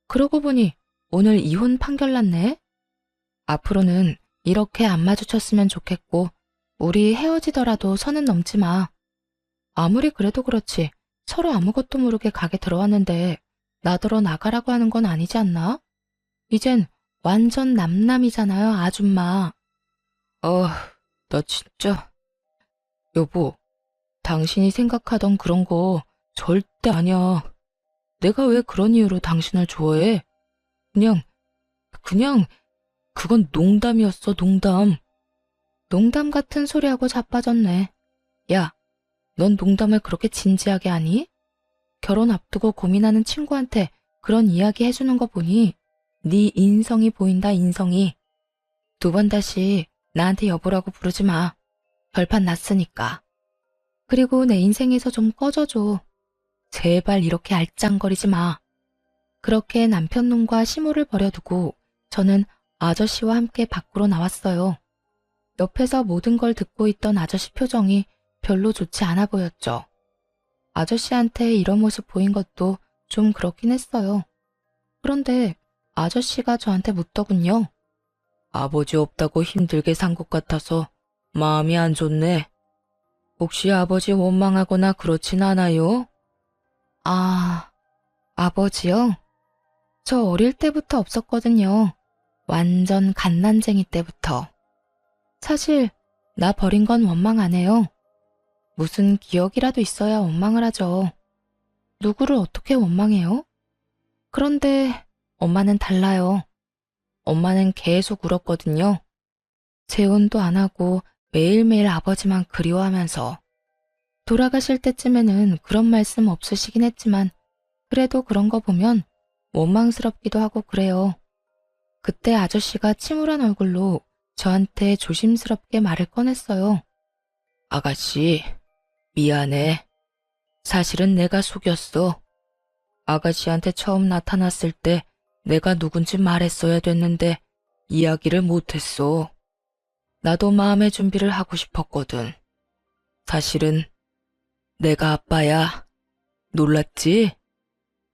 그러고 보니 오늘 이혼 판결 났네? 앞으로는 이렇게 안 마주쳤으면 좋겠고 우리 헤어지더라도 선은 넘지 마. 아무리 그래도 그렇지 서로 아무것도 모르게 가게 들어왔는데 나더러 나가라고 하는 건 아니지 않나? 이젠 완전 남남이잖아요, 아줌마. 나 진짜. 여보, 당신이 생각하던 그런 거 절대 아니야. 내가 왜 그런 이유로 당신을 좋아해? 그냥, 그냥, 그건 농담이었어, 농담. 농담 같은 소리하고 자빠졌네. 야, 넌 농담을 그렇게 진지하게 하니? 결혼 앞두고 고민하는 친구한테 그런 이야기 해주는 거 보니 네 인성이 보인다, 인성이. 두 번 다시 나한테 여보라고 부르지 마. 결판 났으니까. 그리고 내 인생에서 좀 꺼져줘. 제발 이렇게 알짱거리지 마. 그렇게 남편놈과 시모를 버려두고 저는 아저씨와 함께 밖으로 나왔어요. 옆에서 모든 걸 듣고 있던 아저씨 표정이 별로 좋지 않아 보였죠. 아저씨한테 이런 모습 보인 것도 좀 그렇긴 했어요. 그런데 아저씨가 저한테 묻더군요. 아버지 없다고 힘들게 산 것 같아서 마음이 안 좋네. 혹시 아버지 원망하거나 그렇진 않아요? 아, 아버지요? 저 어릴 때부터 없었거든요. 완전 갓난쟁이 때부터. 사실 나 버린 건 원망 안 해요. 무슨 기억이라도 있어야 원망을 하죠. 누구를 어떻게 원망해요? 그런데 엄마는 달라요. 엄마는 계속 울었거든요. 재혼도 안 하고 매일매일 아버지만 그리워하면서. 돌아가실 때쯤에는 그런 말씀 없으시긴 했지만 그래도 그런 거 보면 원망스럽기도 하고 그래요. 그때 아저씨가 침울한 얼굴로 저한테 조심스럽게 말을 꺼냈어요. 아가씨, 미안해. 사실은 내가 속였어. 아가씨한테 처음 나타났을 때 내가 누군지 말했어야 됐는데 이야기를 못했어. 나도 마음의 준비를 하고 싶었거든. 사실은 내가 아빠야. 놀랐지?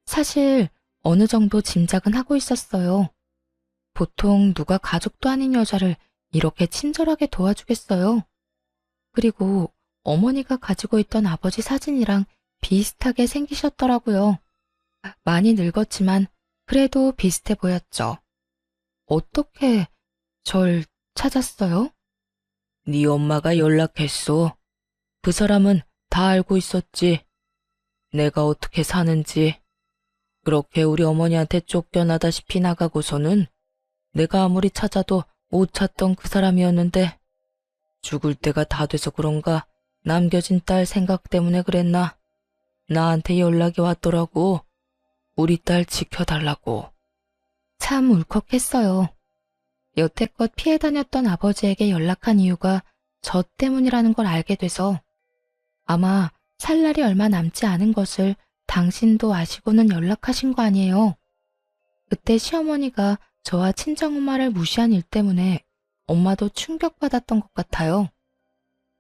사실 어느 정도 짐작은 하고 있었어요. 보통 누가 가족도 아닌 여자를 이렇게 친절하게 도와주겠어요. 그리고 어머니가 가지고 있던 아버지 사진이랑 비슷하게 생기셨더라고요. 많이 늙었지만 그래도 비슷해 보였죠. 어떻게 절 찾았어요? 네 엄마가 연락했어. 그 사람은 다 알고 있었지. 내가 어떻게 사는지. 그렇게 우리 어머니한테 쫓겨나다시피 나가고서는 내가 아무리 찾아도 못 찾던 그 사람이었는데 죽을 때가 다 돼서 그런가 남겨진 딸 생각 때문에 그랬나 나한테 연락이 왔더라고. 우리 딸 지켜달라고. 참 울컥했어요. 여태껏 피해 다녔던 아버지에게 연락한 이유가 저 때문이라는 걸 알게 돼서 아마 살 날이 얼마 남지 않은 것을 당신도 아시고는 연락하신 거 아니에요. 그때 시어머니가 저와 친정엄마를 무시한 일 때문에 엄마도 충격받았던 것 같아요.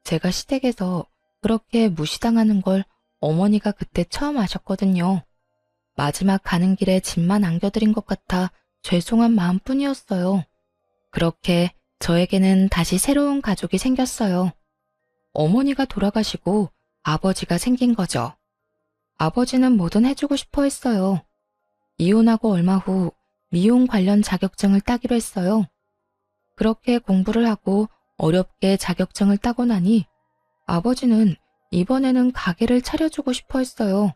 제가 시댁에서 그렇게 무시당하는 걸 어머니가 그때 처음 아셨거든요. 마지막 가는 길에 짐만 안겨드린 것 같아 죄송한 마음뿐이었어요. 그렇게 저에게는 다시 새로운 가족이 생겼어요. 어머니가 돌아가시고 아버지가 생긴 거죠. 아버지는 뭐든 해주고 싶어 했어요. 이혼하고 얼마 후 미용 관련 자격증을 따기로 했어요. 그렇게 공부를 하고 어렵게 자격증을 따고 나니 아버지는 이번에는 가게를 차려주고 싶어 했어요.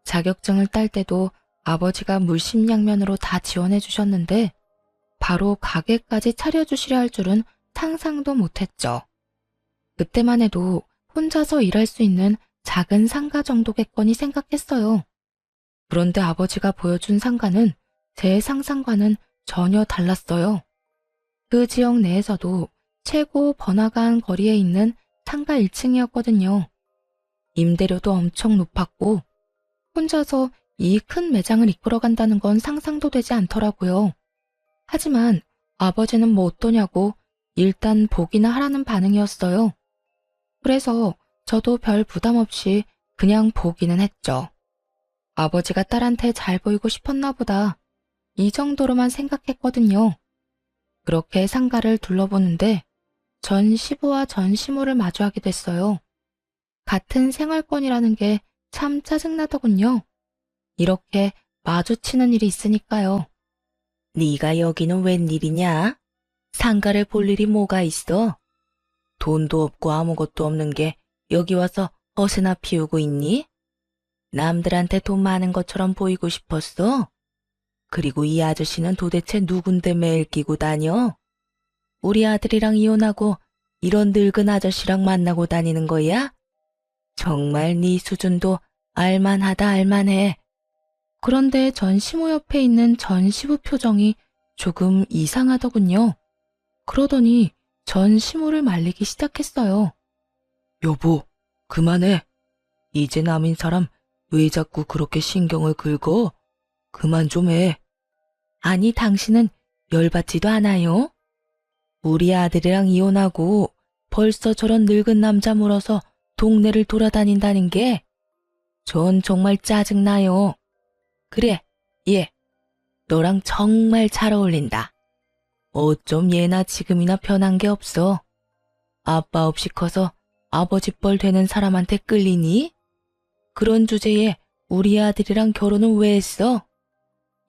자격증을 딸 때도 아버지가 물심양면으로 다 지원해 주셨는데 바로 가게까지 차려주시려 할 줄은 상상도 못했죠. 그때만 해도 혼자서 일할 수 있는 작은 상가 정도겠거니 생각했어요. 그런데 아버지가 보여준 상가는 제 상상과는 전혀 달랐어요. 그 지역 내에서도 최고 번화가한 거리에 있는 상가 1층이었거든요. 임대료도 엄청 높았고 혼자서 이 큰 매장을 이끌어간다는 건 상상도 되지 않더라고요. 하지만 아버지는 뭐 어떠냐고 일단 보기나 하라는 반응이었어요. 그래서 저도 별 부담 없이 그냥 보기는 했죠. 아버지가 딸한테 잘 보이고 싶었나 보다. 이 정도로만 생각했거든요. 그렇게 상가를 둘러보는데 전 시부와 전 시모를 마주하게 됐어요. 같은 생활권이라는 게 참 짜증나더군요. 이렇게 마주치는 일이 있으니까요. 네가 여기는 웬일이냐? 상가를 볼 일이 뭐가 있어? 돈도 없고 아무것도 없는 게 여기 와서 허세나 피우고 있니? 남들한테 돈 많은 것처럼 보이고 싶었어? 그리고 이 아저씨는 도대체 누군데 매일 끼고 다녀? 우리 아들이랑 이혼하고 이런 늙은 아저씨랑 만나고 다니는 거야? 정말 네 수준도 알만하다 알만해. 그런데 전 시모 옆에 있는 전 시부 표정이 조금 이상하더군요. 그러더니 전 시모를 말리기 시작했어요. 여보, 그만해. 이제 남인 사람 왜 자꾸 그렇게 신경을 긁어? 그만 좀 해. 아니, 당신은 열받지도 않아요? 우리 아들이랑 이혼하고 벌써 저런 늙은 남자 물어서 동네를 돌아다닌다는 게 전 정말 짜증나요. 그래, 얘, 너랑 정말 잘 어울린다. 어쩜 얘나 지금이나 변한 게 없어. 아빠 없이 커서 아버지 뻘 되는 사람한테 끌리니? 그런 주제에 우리 아들이랑 결혼은 왜 했어?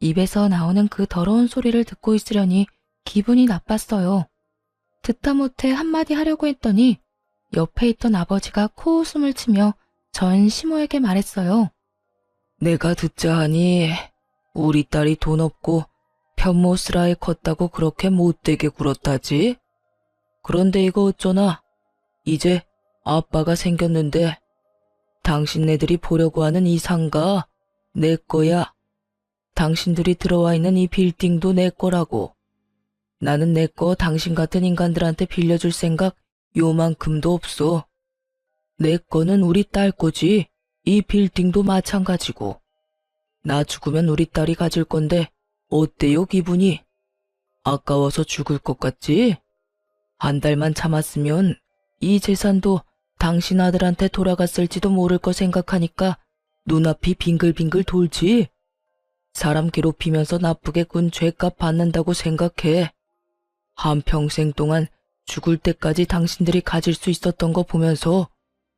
입에서 나오는 그 더러운 소리를 듣고 있으려니 기분이 나빴어요. 듣다 못해 한마디 하려고 했더니 옆에 있던 아버지가 코웃음을 치며 전 시모에게 말했어요. 내가 듣자 하니 우리 딸이 돈 없고 편모스라에 컸다고 그렇게 못되게 굴었다지? 그런데 이거 어쩌나? 이제 아빠가 생겼는데 당신네들이 보려고 하는 이 상가 내 거야. 당신들이 들어와 있는 이 빌딩도 내 거라고. 나는 내 거 당신 같은 인간들한테 빌려줄 생각 요만큼도 없어. 내 거는 우리 딸 거지. 이 빌딩도 마찬가지고. 나 죽으면 우리 딸이 가질 건데 어때요 기분이? 아까워서 죽을 것 같지? 한 달만 참았으면 이 재산도 당신 아들한테 돌아갔을지도 모를 거 생각하니까 눈앞이 빙글빙글 돌지. 사람 괴롭히면서 나쁘게 군 죄값 받는다고 생각해. 한평생 동안 죽을 때까지 당신들이 가질 수 있었던 거 보면서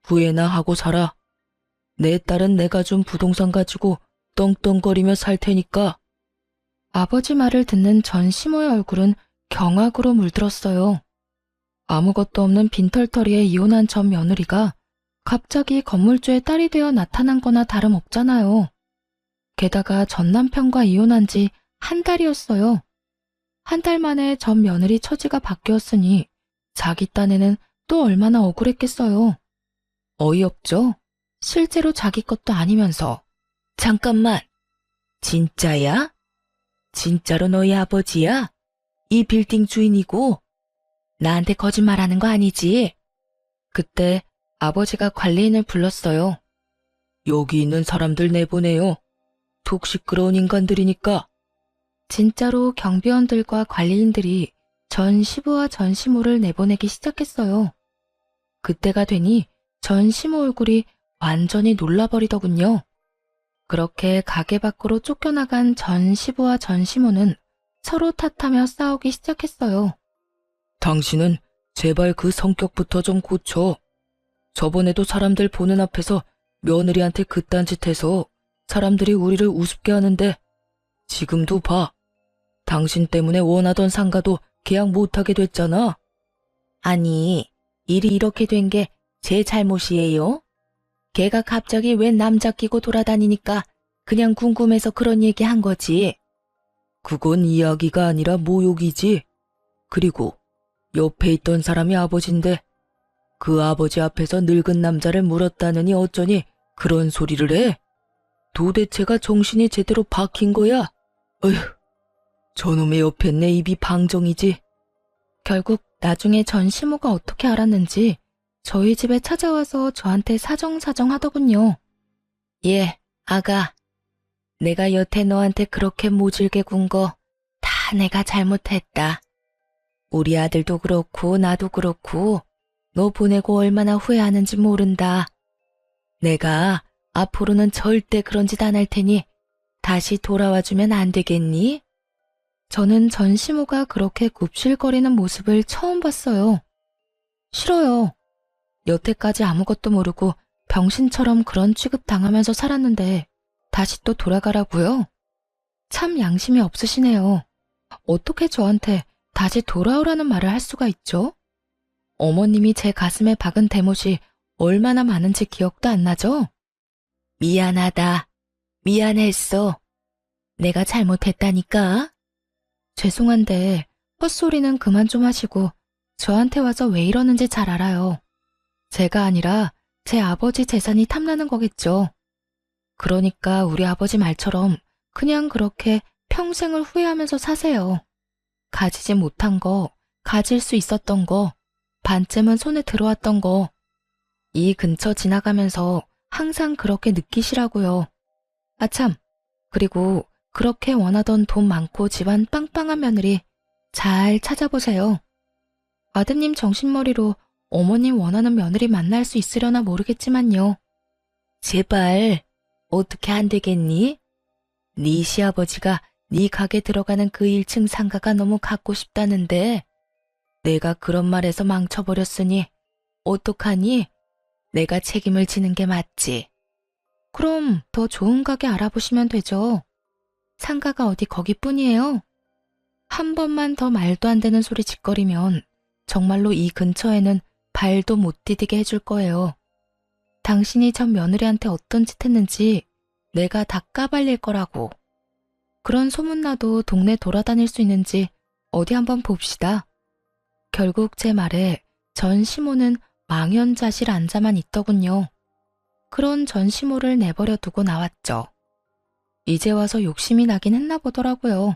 후회나 하고 살아. 내 딸은 내가 준 부동산 가지고 떵떵거리며 살 테니까. 아버지 말을 듣는 전 시모의 얼굴은 경악으로 물들었어요. 아무것도 없는 빈털터리에 이혼한 전 며느리가 갑자기 건물주의 딸이 되어 나타난 거나 다름없잖아요. 게다가 전 남편과 이혼한 지 한 달이었어요. 한 달 만에 전 며느리 처지가 바뀌었으니 자기 딴에는 또 얼마나 억울했겠어요. 어이없죠? 실제로 자기 것도 아니면서. 잠깐만, 진짜야? 진짜로 너희 아버지야? 이 빌딩 주인이고? 나한테 거짓말하는 거 아니지? 그때 아버지가 관리인을 불렀어요. 여기 있는 사람들 내보내요. 톡 시끄러운 인간들이니까. 진짜로 경비원들과 관리인들이 전 시부와 전 시모를 내보내기 시작했어요. 그때가 되니 전 시모 얼굴이 완전히 놀라버리더군요. 그렇게 가게 밖으로 쫓겨나간 전 시부와 전 시모는 서로 탓하며 싸우기 시작했어요. 당신은 제발 그 성격부터 좀 고쳐. 저번에도 사람들 보는 앞에서 며느리한테 그딴 짓 해서 사람들이 우리를 우습게 하는데 지금도 봐. 당신 때문에 원하던 상가도 계약 못하게 됐잖아. 아니, 일이 이렇게 된 게 제 잘못이에요? 걔가 갑자기 웬 남자 끼고 돌아다니니까 그냥 궁금해서 그런 얘기 한 거지. 그건 이야기가 아니라 모욕이지. 그리고 옆에 있던 사람이 아버지인데 그 아버지 앞에서 늙은 남자를 물었다느니 어쩌니 그런 소리를 해? 도대체가 정신이 제대로 박힌 거야? 어휴, 저놈의 옆에 내 입이 방정이지. 결국 나중에 전 시모가 어떻게 알았는지 저희 집에 찾아와서 저한테 사정사정 하더군요. 예, 아가. 내가 여태 너한테 그렇게 모질게 군 거 다 내가 잘못했다. 우리 아들도 그렇고 나도 그렇고 너 보내고 얼마나 후회하는지 모른다. 내가 앞으로는 절대 그런 짓 안 할 테니 다시 돌아와주면 안 되겠니? 저는 전 시모가 그렇게 굽실거리는 모습을 처음 봤어요. 싫어요. 여태까지 아무것도 모르고 병신처럼 그런 취급 당하면서 살았는데 다시 또 돌아가라고요? 참 양심이 없으시네요. 어떻게 저한테 다시 돌아오라는 말을 할 수가 있죠? 어머님이 제 가슴에 박은 대못이 얼마나 많은지 기억도 안 나죠? 미안하다. 미안했어. 내가 잘못했다니까. 죄송한데 헛소리는 그만 좀 하시고 저한테 와서 왜 이러는지 잘 알아요. 제가 아니라 제 아버지 재산이 탐나는 거겠죠. 그러니까 우리 아버지 말처럼 그냥 그렇게 평생을 후회하면서 사세요. 가지지 못한 거, 가질 수 있었던 거, 반쯤은 손에 들어왔던 거, 이 근처 지나가면서 항상 그렇게 느끼시라고요. 아참, 그리고 그렇게 원하던 돈 많고 집안 빵빵한 며느리 잘 찾아보세요. 아드님 정신머리로 어머님 원하는 며느리 만날 수 있으려나 모르겠지만요. 제발, 어떻게 안 되겠니? 네 시아버지가 네 가게 들어가는 그 1층 상가가 너무 갖고 싶다는데 내가 그런 말에서 망쳐버렸으니 어떡하니? 내가 책임을 지는 게 맞지. 그럼 더 좋은 가게 알아보시면 되죠. 상가가 어디 거기뿐이에요. 한 번만 더 말도 안 되는 소리 짓거리면 정말로 이 근처에는 발도 못 디디게 해줄 거예요. 당신이 전 며느리한테 어떤 짓 했는지 내가 다 까발릴 거라고. 그런 소문나도 동네 돌아다닐 수 있는지 어디 한번 봅시다. 결국 제 말에 전 시모는 망연자실 앉아만 있더군요. 그런 전 시모를 내버려 두고 나왔죠. 이제 와서 욕심이 나긴 했나 보더라고요.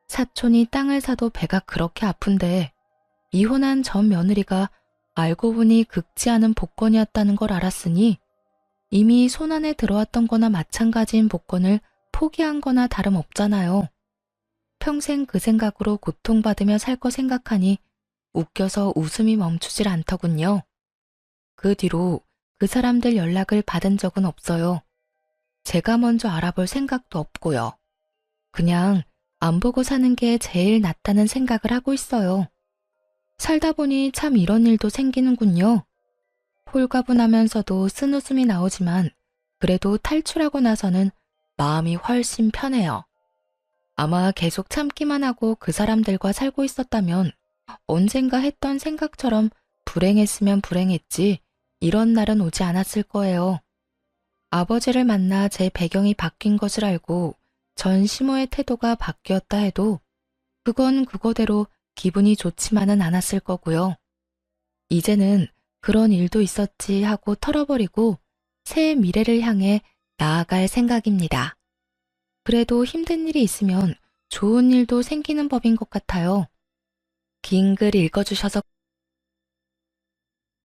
사촌이 땅을 사도 배가 그렇게 아픈데 이혼한 전 며느리가 알고 보니 긁지 않은 복권이었다는 걸 알았으니 이미 손안에 들어왔던 거나 마찬가지인 복권을 포기한 거나 다름없잖아요. 평생 그 생각으로 고통받으며 살 거 생각하니 웃겨서 웃음이 멈추질 않더군요. 그 뒤로 그 사람들 연락을 받은 적은 없어요. 제가 먼저 알아볼 생각도 없고요. 그냥 안 보고 사는 게 제일 낫다는 생각을 하고 있어요. 살다 보니 참 이런 일도 생기는군요. 홀가분하면서도 쓴웃음이 나오지만 그래도 탈출하고 나서는 마음이 훨씬 편해요. 아마 계속 참기만 하고 그 사람들과 살고 있었다면 언젠가 했던 생각처럼 불행했으면 불행했지 이런 날은 오지 않았을 거예요. 아버지를 만나 제 배경이 바뀐 것을 알고 전 시모의 태도가 바뀌었다 해도 그건 그거대로 기분이 좋지만은 않았을 거고요. 이제는 그런 일도 있었지 하고 털어버리고 새 미래를 향해 나아갈 생각입니다. 그래도 힘든 일이 있으면 좋은 일도 생기는 법인 것 같아요. 긴 글 읽어주셔서